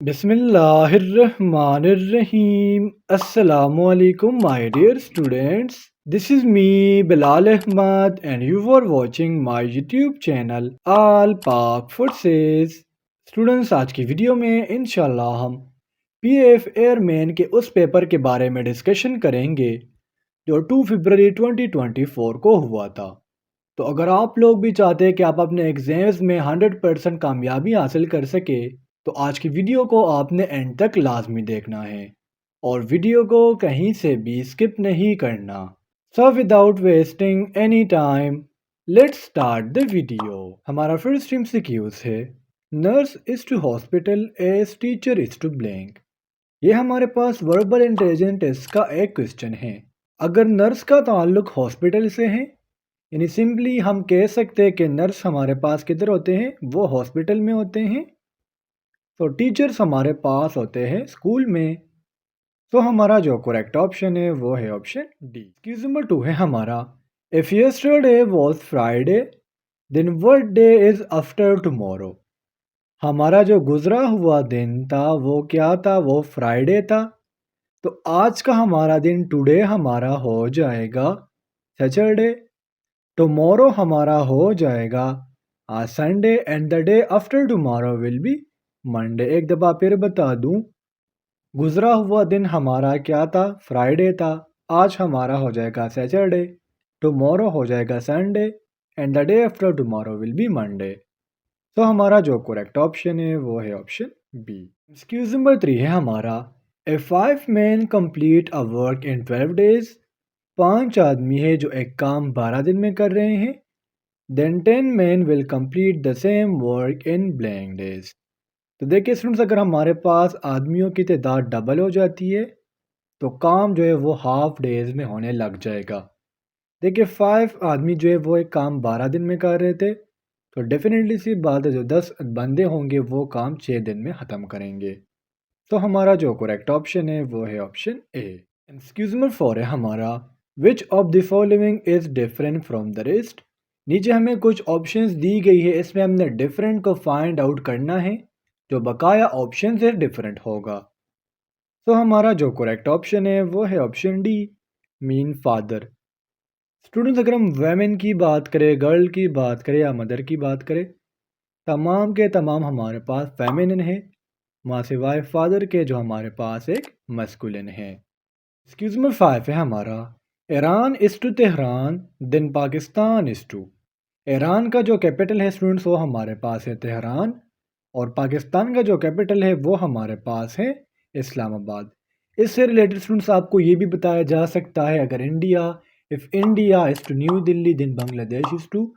Bismillahirrahmanirrahim. Assalamu alaikum, my dear students. This is me, Bilal Ahmad, and you are watching my YouTube channel All Pak Forces. Students, आज की video में इंशाल्लाह हम PF airman के उस paper के बारे में डिस्कशन करेंगे जो 2 फरवरी 2024 को हुआ था। तो अगर आप लोग भी चाहते हैं कि आप अपने एग्जाम्स में 100% कामयाबी हासिल कर सके तो आज की वीडियो को आपने एंड तक लाजमी देखना है और वीडियो को कहीं से भी स्किप नहीं करना। So without wasting any time let's start the video. हमारा फर्स्ट एमसीक्यूज है, nurse is to hospital as teacher is to blank. ये हमारे पास वर्बल इंटेलिजेंस टेस्ट का एक क्वेश्चन है। अगर नर्स का ताल्लुक हॉस्पिटल से है यानी सिंपली हम कह सकते हैं कि नर्स हमारे पास किधर होते हैं, वो हॉस्पिटल में होते हैं। तो टीचर्स हमारे पास होते हैं स्कूल में। तो हमारा जो करेक्ट ऑप्शन है वो है ऑप्शन डी। एक्सक्यूज नंबर 2 है हमारा, if yesterday was Friday then what day is after tomorrow. हमारा जो गुजरा हुआ दिन था वो क्या था, वो फ्राइडे था। तो आज का हमारा दिन टुडे हमारा हो जाएगा सैटरडे, टुमारो हमारा हो जाएगा आज Sunday and the day after tomorrow will be Monday. एक दफ़ा फिर बता दूं, गुजरा हुआ दिन हमारा क्या था, फ्राइडे था। आज हमारा हो जाएगा सैटरडे, टुमारो हो जाएगा Sunday and the day after tomorrow will be Monday. तो हमारा जो करेक्ट ऑप्शन है वो है ऑप्शन बी। एक्सक्यूज नंबर 3 है हमारा, ए 5 man complete a work in 12 days. 5 आदमी है जो एक काम 12 दिन में कर रहे हैं। Then 10 man will complete the same work in blank days. तो देखिए स्टूडेंट्स, अगर हमारे पास आदमियों की तादाद डबल हो जाती है तो काम जो है वो हाफ डेज में होने लग जाएगा। देखिए 5 आदमी जो है वो एक काम 12 दिन में कर रहे थे, तो डेफिनेटली सी बात है जो 10 बंदे होंगे वो काम 6 दिन में ख़त्म करेंगे। तो हमारा जो करेक्ट ऑप्शन है वो है ऑप्शन ए। एक्सक्यूज नंबर 4 है हमारा, which of the following is different from the rest. नीचे हमें कुछ ऑप्शंस दी गई है, इसमें हमने डिफरेंट को फाइंड आउट करना है, जो बकाया ऑप्शन से डिफरेंट होगा। तो हमारा जो करेक्ट ऑप्शन है वो है option D, mean father. Students, अगर हम वेमेन की बात करें, गर्ल की बात करें या मदर की बात करें, तमाम के तमाम हमारे पास फेमिनिन है, माँ सिवाय फादर के जो हमारे पास एक मस्कुलिन है। एक्सक्यूज नंबर 5 है हमारा, Iran is to Tehran then Pakistan is to. Iran का जो कैपिटल है स्टूडेंट्स वो हमारे पास है तेहरान, और पाकिस्तान का जो कैपिटल है वो हमारे पास है इस्लामाबाद। इससे रिलेटेड स्टूडेंट्स आपको ये भी बताया जा सकता है, अगर if India is to New Delhi then Bangladesh is to.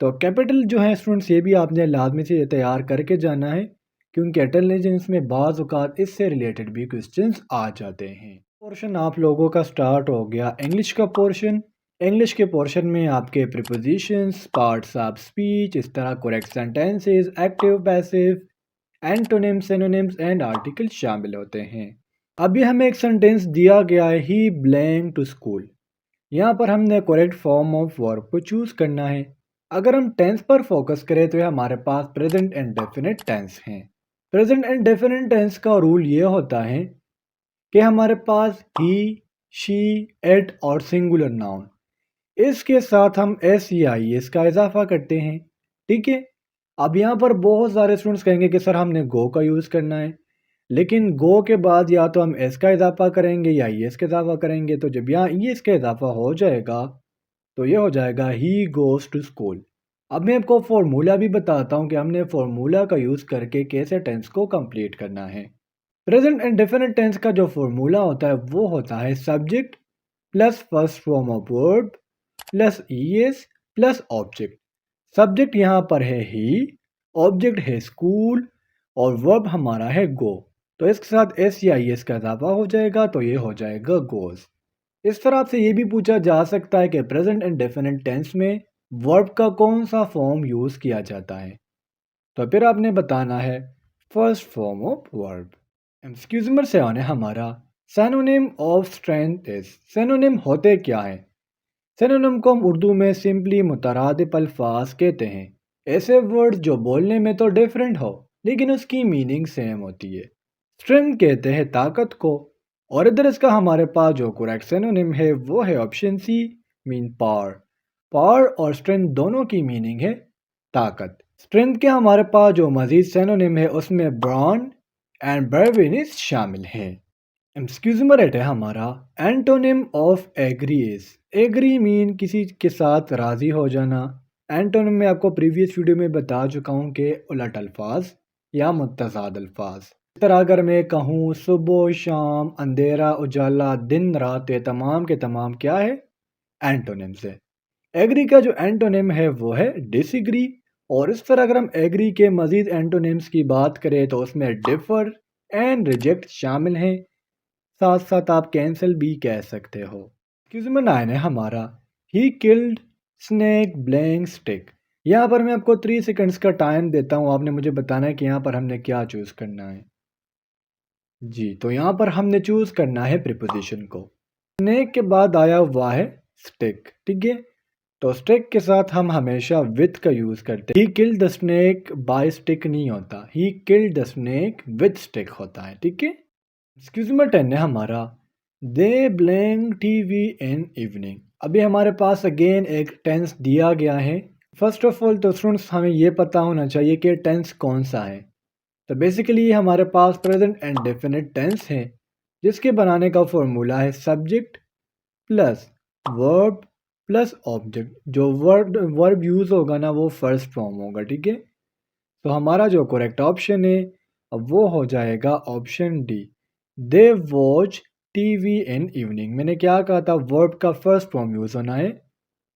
तो कैपिटल जो है स्टूडेंट्स ये भी आपने लाजमी से तैयार करके जाना है, क्योंकि इंटेलिजेंस में बाज़ औक़ात इससे रिलेटेड भी क्वेश्चंस आ जाते हैं। पोर्शन आप लोगों का स्टार्ट हो गया इंग्लिश का पोर्शन। इंग्लिश के पोर्शन में आपके प्रीपोजिशंस, पार्ट्स ऑफ स्पीच, इस तरह correct sentences, active passive, antonyms, synonyms and article शामिल होते हैं। अभी हमें एक सेंटेंस दिया गया है, ही बिलोंग टू स्कूल। यहाँ पर हमने करेक्ट फॉर्म ऑफ वर्ब को चूज़ करना है। अगर हम टेंस पर फोकस करें तो ये हमारे पास प्रेजेंट एंड डेफिनेट टेंस हैं। प्रेजेंट एंड डेफिनेट टेंस का रूल ये होता है कि हमारे पास ही, शी, एट और सिंगुलर नाउन, इसके साथ हम एस या आई एस का इजाफा करते हैं। ठीक है, अब यहाँ पर बहुत सारे स्टूडेंट्स कहेंगे कि सर हमने गो का यूज़ करना है, लेकिन गो के बाद या तो हम एस का इजाफा करेंगे या ई एस का इजाफा करेंगे। तो जब यहाँ ई एस का इजाफा हो जाएगा तो ये हो जाएगा ही गोज़ टू स्कूल। अब मैं आपको फॉर्मूला भी बताता हूँ कि हमने फॉर्मूला का यूज़ करके कैसे टेंस को कंप्लीट करना है। प्रेजेंट एंड डेफिनेट टेंस का जो फॉर्मूला होता है वो होता है subject plus first form of verb plus E S plus object. Subject यहाँ पर है ही, ऑब्जेक्ट है स्कूल और वर्ब हमारा है गो। तो इसके साथ एस या ई एस का इजाफा हो जाएगा तो ये हो जाएगा गोज। इस तरह से ये भी पूछा जा सकता है कि प्रेजेंट एंड डेफिनेट टेंस में वर्ब का कौन सा फॉर्म यूज़ किया जाता है, तो फिर आपने बताना है first form of verb. Excuse number 7 है हमारा, synonym of strength is. Synonym होते क्या हैं? सिनोनिम को हम उर्दू में सिंपली मुतरादिफ अल्फाज कहते हैं। ऐसे वर्ड जो बोलने में तो डिफरेंट हो लेकिन उसकी मीनिंग सेम होती है। स्ट्रेंथ कहते हैं ताकत को, और इधर इसका हमारे पास जो करेक्ट सिनोनिम है वो है option C, mean power. Power और स्ट्रेंथ दोनों की मीनिंग है ताकत। स्ट्रेंथ के हमारे पास जो मजीद सिनोनिम है उसमें ब्रॉन एंड ब्रेविनिस शामिल हैं। एक्सक्यूज में रहता है हमारा antonym of agree is. Agree mean किसी के साथ राजी हो जाना। एंटोनिम में आपको प्रीवियस वीडियो में बता चुका हूँ कि उलट अल्फाज या मुतज़ाद अल्फाज। इस तरह अगर मैं कहूँ सुबह शाम अंधेरा उजाला दिन रात, ये तमाम के तमाम क्या है, एंटोनिम से। एग्री का जो एंटोनिम है वो है डिसएग्री। और इस तरह अगर हम एग्री के मजीद एंटोनिम्स की बात करें तो उसमें डिफर एंड रिजेक्ट शामिल हैं। साथ साथ आप कैंसिल भी कह सकते हो। क्वेश्चन नंबर 9 है हमारा, he killed snake blank stick. यहाँ पर मैं आपको 3 सेकंड्स का टाइम देता हूँ, आपने मुझे बताना है कि यहाँ पर हमने क्या चूज़ करना है। जी, तो यहाँ पर हमने चूज़ करना है प्रीपोजिशन को। स्नेक के बाद आया हुआ है स्टिक, ठीक है। तो स्टिक के साथ हम हमेशा विथ का यूज़ करते हैं। He killed the snake bye stick नहीं होता, he killed the snake with stick होता है, ठीक है। एक्सक्यूज में 10 है हमारा, दे ब्लैंक टीवी इन इवनिंग। अभी हमारे पास अगेन एक टेंस दिया गया है। फर्स्ट ऑफ ऑल तो स्टूडेंट्स हमें ये पता होना चाहिए कि टेंस कौन सा है। तो बेसिकली हमारे पास प्रेजेंट एंड डेफिनेट टेंस है, जिसके बनाने का फॉर्मूला है subject plus verb plus object. जो वर्ब यूज़ होगा ना वो फर्स्ट फॉर्म होगा, ठीक है। तो हमारा जो करेक्ट ऑप्शन है अब वो हो जाएगा option D, they watch TV in evening. मैंने क्या कहा था, वर्ब का फर्स्ट फॉर्म यूज़ होना है,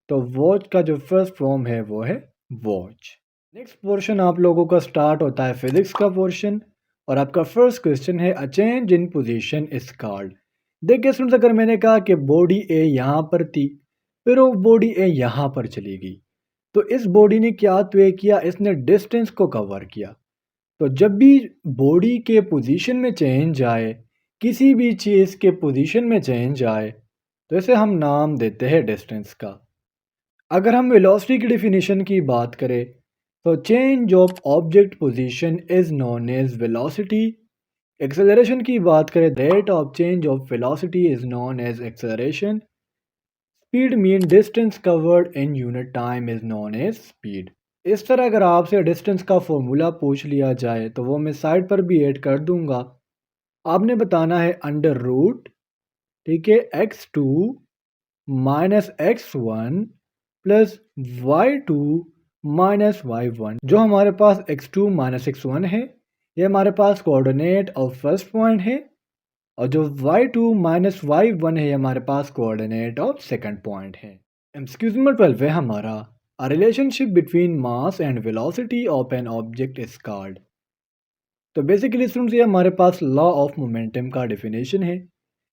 तो वॉच का जो फर्स्ट फॉर्म है वो है वॉच। नेक्स्ट पोर्शन आप लोगों का स्टार्ट होता है फिजिक्स का पोर्शन, और आपका फर्स्ट क्वेश्चन है a change in position is called. देखिए स्टूडेंट्स, अगर मैंने कहा कि बॉडी ए यहाँ पर थी, फिर वो बॉडी ए यहाँ पर चली गई, तो इस बॉडी ने क्या तय किया, इसने डिस्टेंस को कवर किया। तो जब भी बॉडी के पोजीशन में चेंज आए, किसी भी चीज़ के पोजीशन में चेंज आए, तो इसे हम नाम देते हैं डिस्टेंस का। अगर हम वेलोसिटी की डेफिनेशन की बात करें तो change of object position is known as velocity. Acceleration की बात करें, rate of change of velocity is known as acceleration. Speed mean distance covered in unit time is known as speed. इस तरह अगर आपसे डिस्टेंस का फॉर्मूला पूछ लिया जाए तो वो मैं साइड पर भी ऐड कर दूंगा। आपने बताना है अंडर रूट, ठीक है, x2 minus x1 plus y2 minus y1। जो हमारे पास x2 माइनस x1 है ये हमारे पास कोऑर्डिनेट ऑफ फर्स्ट पॉइंट है, और जो y2 माइनस y1 है ये हमारे पास कोऑर्डिनेट ऑफ सेकंड पॉइंट है। एक्सक्यूज नंबर 12 है हमारा, a relationship between mass and velocity of an object is called. तो बेसिकली स्टूडेंट्स ये हमारे पास लॉ ऑफ मोमेंटम का डेफिनेशन है,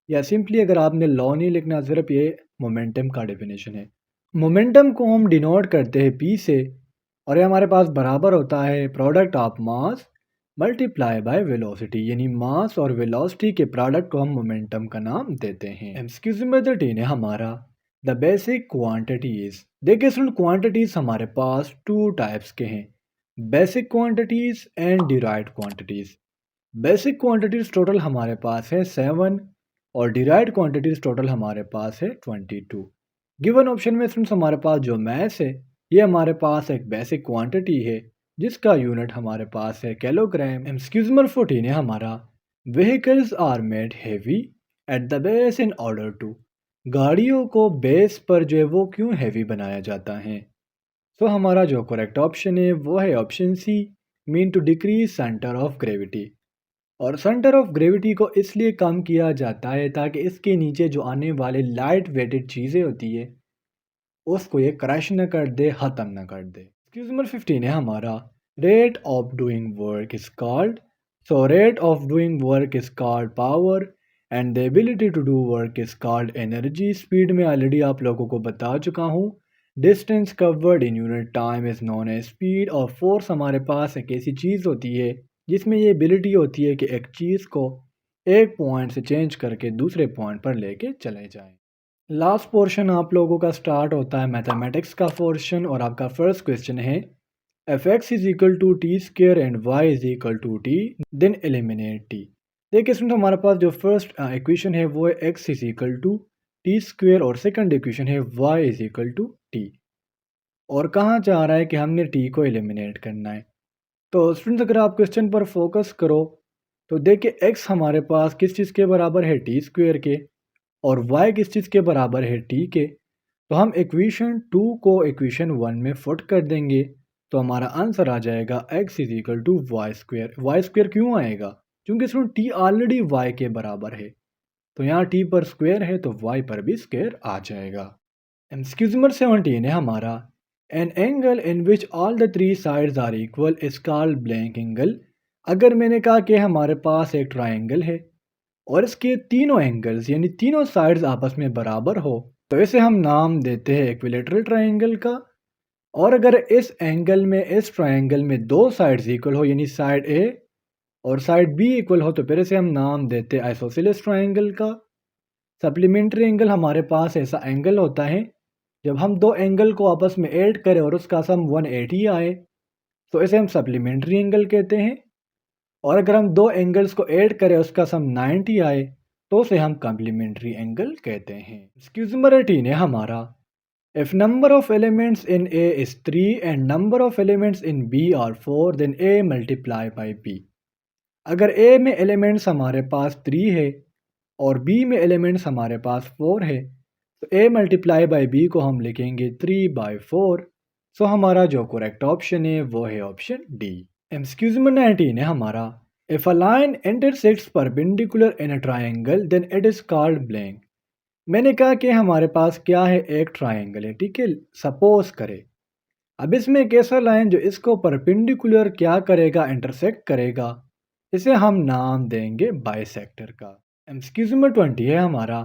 या सिंपली अगर आपने लॉ नहीं लिखना, सिर्फ ये मोमेंटम का डेफिनेशन है। मोमेंटम को हम डिनोट करते हैं पी से, और ये हमारे पास बराबर होता है product of mass multiply by velocity, यानी मास और वेलोसिटी के प्रोडक्ट को हम मोमेंटम का नाम देते हैं। एक्सक्यूज मेथड 13 है हमारा, द बेसिक क्वांटिटीज। देखिए स्टूडेंट, क्वांटिटीज हमारे पास टू टाइप्स के हैं, basic quantities and derived quantities. Basic quantities total हमारे पास है 7, और डिराइव्ड क्वांटिटीज टोटल हमारे पास है 22। गिवन ऑप्शन में स्टूडेंट्स हमारे पास जो मैथ्स है ये हमारे पास एक बेसिक क्वांटिटी है, जिसका यूनिट हमारे पास है किलोग्राम। एक्सक्यूज नंबर 14 है हमारा, vehicles are made heavy at the base in order to. गाड़ियों को बेस पर जो है वो क्यों हैवी बनाया जाता है। तो हमारा जो करेक्ट ऑप्शन है वो है option C, mean to decrease centre of gravity. और सेंटर ऑफ ग्रेविटी को इसलिए कम किया जाता है ताकि इसके नीचे जो आने वाले लाइट वेटेड चीज़ें होती है उसको ये क्रश न कर दे, ख़त्म न कर दे। एक्सक्यूज नंबर 15 है हमारा, rate of doing work is called. So rate of doing work is called power and the ability to do work is called energy. Speed में ऑलरेडी आप लोगों को बता चुका हूँ। Distance covered in unit time is known as speed. और force हमारे पास एक ऐसी चीज़ होती है जिसमें ये एबिलिटी होती है कि एक चीज़ को एक पॉइंट से चेंज करके दूसरे पॉइंट पर लेके चले जाएं। लास्ट पोर्शन आप लोगों का स्टार्ट होता है मैथमेटिक्स का पोर्शन, और आपका फर्स्ट क्वेश्चन है if x is equal to t square and y is equal to t, then eliminate t. देखिए स्टूडेंट, हमारे पास जो फर्स्ट इक्वेशन है वो है x is equal to t square और सेकंड इक्वेशन है y is equal to t. और कहाँ चाह रहा है कि हमने टी को एलिमिनेट करना है। तो स्टूडेंट्स, अगर आप क्वेश्चन पर फोकस करो तो देखिए एक्स हमारे पास किस चीज़ के बराबर है, टी स्क्वेयर के, और वाई किस चीज़ के बराबर है, टी के। तो हम इक्वेशन टू को इक्वेशन वन में फुट कर देंगे तो हमारा आंसर आ जाएगा x is equal to y square. Y square क्यों आएगा? क्योंकि स्टूडेंट टी ऑलरेडी वाई के बराबर है, तो यहाँ टी पर स्क्वेयर है तो वाई पर भी स्क्वेयर आ जाएगा। एक्सक्यूज नंबर 17 है हमारा, an angle in which all the three sides are equal is called blank angle. अगर मैंने कहा कि हमारे पास एक ट्राइंगल है और इसके तीनों एंगल्स यानी तीनों साइड्स आपस में बराबर हो तो इसे हम नाम देते हैं इक्विलेटरल ट्राइंगल का। और अगर इस एंगल में, इस ट्राइंगल में दो साइड्स इक्वल हो यानी साइड ए और साइड बी इक्वल हो तो फिर इसे हम नाम देते हैं आइसोसेलेस ट्राइंगल का। सप्लीमेंट्री एंगल हमारे पास ऐसा एंगल होता है जब हम दो एंगल को आपस में ऐड करें और उसका सम 180 आए तो इसे हम सप्लीमेंट्री एंगल कहते हैं। और अगर हम दो एंगल्स को ऐड करें उसका सम 90 आए तो उसे हम कॉम्प्लीमेंट्री एंगल कहते हैं। एक्सक्यूज नंबर 18 है हमारा, if number of elements in A is 3 and number of elements in B are 4 then A multiply by B. अगर ए में एलिमेंट्स हमारे पास 3 है और बी में एलिमेंट्स हमारे पास 4 है तो ए मल्टीप्लाई बाई बी को हम लिखेंगे 3/4। सो हमारा जो करेक्ट ऑप्शन है वो है ऑप्शन डी। एक्सक्यूज नंबर 19 है हमारा, if a line intersects perpendicular in a triangle then it is called blank. मैंने कहा कि हमारे पास क्या है, एक ट्राइंगल है, ठीक है। सपोज करें अब इसमें एक ऐसा लाइन जो इसको परपेंडिकुलर क्या करेगा, इंटरसेक्ट करेगा, इसे हम नाम देंगे बाइसेक्टर का। एक्सक्यूज नंबर 20 है हमारा,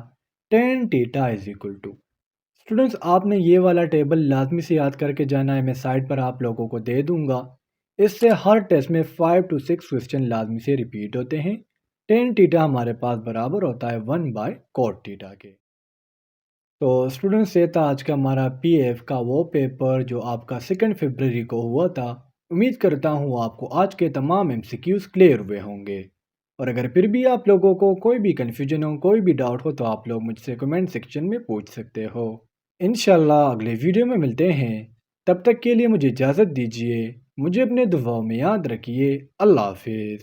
tan theta is equal to. Students, आपने ये वाला टेबल लाजमी से याद करके जाना है, मैं साइड पर आप लोगों को दे दूंगा। इससे हर टेस्ट में 5 to 6 क्वेश्चन लाजमी से रिपीट होते हैं। टेन थीटा हमारे पास बराबर होता है 1/cot थीटा के। तो स्टूडेंट्स, ये था आज का हमारा पीएफ का वो पेपर जो आपका 2 फरवरी को हुआ था। उम्मीद करता हूँ आपको आज के तमाम एमसीक्यूज क्लियर हुए होंगे। और अगर फिर भी आप लोगों को कोई भी कन्फ्यूजन हो, कोई भी डाउट हो तो आप लोग मुझसे कमेंट सेक्शन में पूछ सकते हो। इंशाल्लाह अगले वीडियो में मिलते हैं। तब तक के लिए मुझे इजाज़त दीजिए। मुझे अपने दुआओं में याद रखिए। अल्लाह हाफिज़।